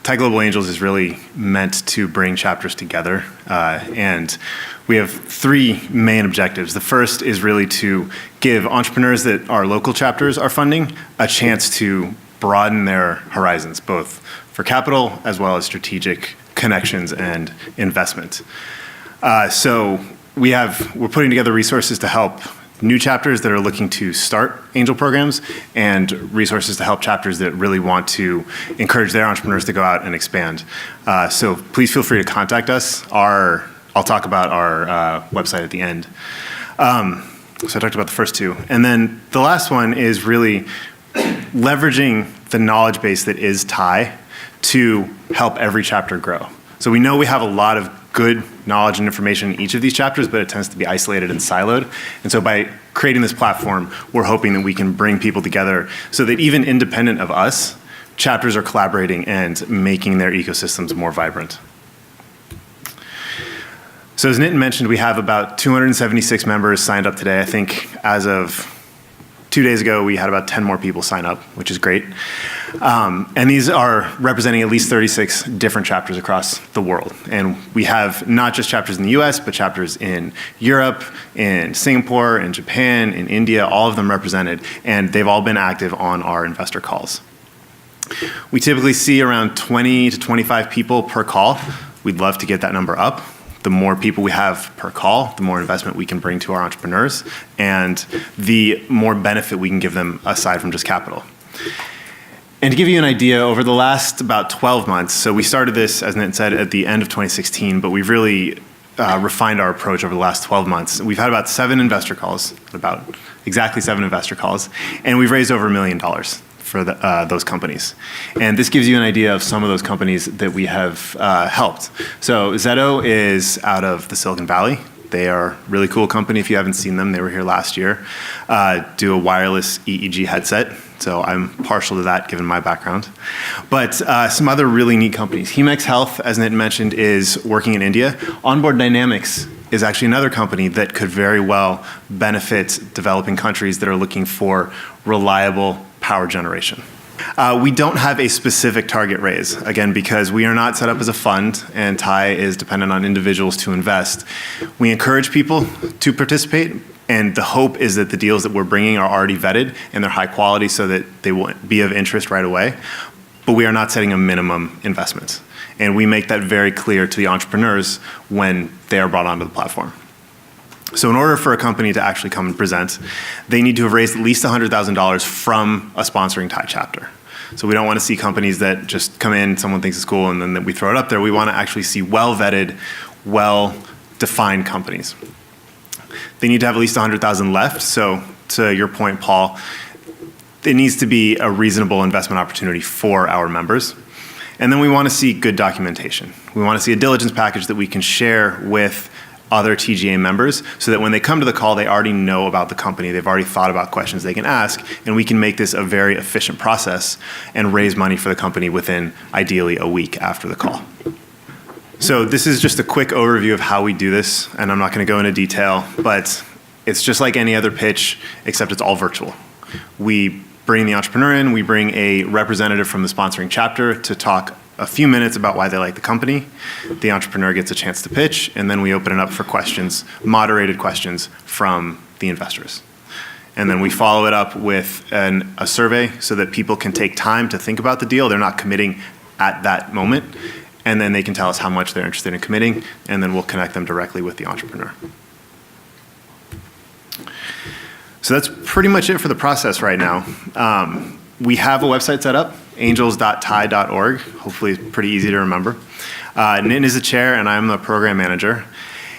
TiE Global Angels is really meant to bring chapters together, and we have three main objectives. The first is really to give entrepreneurs that our local chapters are funding a chance to broaden their horizons, both for capital as well as strategic connections and investment. So we're putting together resources to help new chapters that are looking to start angel programs and resources to help chapters that really want to encourage their entrepreneurs to go out and expand. So please feel free to contact us. I'll talk about our website at the end. So I talked about the first two. And then the last one is really leveraging the knowledge base that is TiE to help every chapter grow. So we know we have a lot of good knowledge and information in each of these chapters, but it tends to be isolated and siloed. And so by creating this platform, we're hoping that we can bring people together so that even independent of us, chapters are collaborating and making their ecosystems more vibrant. So as Nitin mentioned, we have about 276 members signed up today. I think as of 2 days ago, we had about 10 more people sign up, which is great. And these are representing at least 36 different chapters across the world. And we have not just chapters in the US, but chapters in Europe, in Singapore, in Japan, in India, all of them represented. And they've all been active on our investor calls. We typically see around 20 to 25 people per call. We'd love to get that number up. The more people we have per call, the more investment we can bring to our entrepreneurs, and the more benefit we can give them aside from just capital. And to give you an idea, over the last about 12 months, so we started this, as Nitin said, at the end of 2016, but we've really refined our approach over the last 12 months. We've had about exactly seven investor calls, and we've raised over $1 million for those companies. And this gives you an idea of some of those companies that we have helped. So Zetto is out of the Silicon Valley. They are a really cool company. If you haven't seen them, they were here last year. Do a wireless EEG headset. So I'm partial to that given my background. But some other really neat companies. Hemex Health, as Nitin mentioned, is working in India. Onboard Dynamics is actually another company that could very well benefit developing countries that are looking for reliable power generation. We don't have a specific target raise, again, because we are not set up as a fund and TiE is dependent on individuals to invest. We encourage people to participate, and the hope is that the deals that we're bringing are already vetted and they're high quality so that they will be of interest right away. But we are not setting a minimum investment. And we make that very clear to the entrepreneurs when they are brought onto the platform. So in order for a company to actually come and present, they need to have raised at least $100,000 from a sponsoring TiE chapter. So we don't want to see companies that just come in, someone thinks it's cool, and then we throw it up there. We want to actually see well-vetted, well-defined companies. They need to have at least $100,000 left. So to your point, Paul, it needs to be a reasonable investment opportunity for our members. And then we want to see good documentation. We want to see a diligence package that we can share with other TGA members so that when they come to the call, they already know about the company. They've already thought about questions they can ask, and we can make this a very efficient process and raise money for the company within, ideally, a week after the call. So this is just a quick overview of how we do this, and I'm not going to go into detail, but it's just like any other pitch, except it's all virtual. We bring the entrepreneur in, we bring a representative from the sponsoring chapter to talk a few minutes about why they like the company. The entrepreneur gets a chance to pitch, and then we open it up for questions, moderated questions from the investors. And then we follow it up with a survey so that people can take time to think about the deal. They're not committing at that moment. And then they can tell us how much they're interested in committing, and then we'll connect them directly with the entrepreneur. So that's pretty much it for the process right now. We have a website set up, angels.tie.org. Hopefully it's pretty easy to remember. Nitin is the chair and I'm the program manager.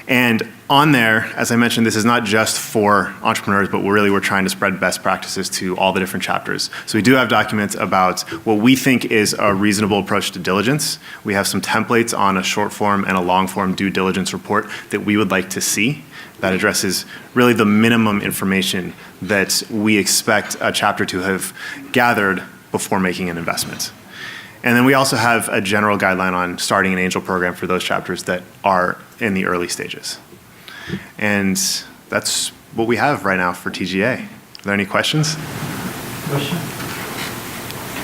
And on there, as I mentioned, this is not just for entrepreneurs, but we're trying to spread best practices to all the different chapters. So we do have documents about what we think is a reasonable approach to diligence. We have some templates on a short form and a long form due diligence report that we would like to see that addresses really the minimum information that we expect a chapter to have gathered before making an investment. And then we also have a general guideline on starting an angel program for those chapters that are in the early stages. And that's what we have right now for TGA. Are there any questions? Question?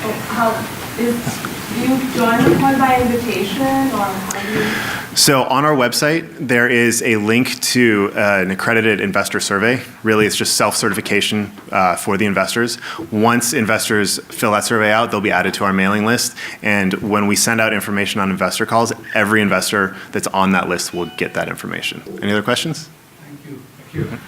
Do you join the call by invitation, or how do you? So on our website, there is a link to an accredited investor survey. Really, it's just self-certification for the investors. Once investors fill that survey out, they'll be added to our mailing list. And when we send out information on investor calls, every investor that's on that list will get that information. Any other questions? Thank you. Thank you.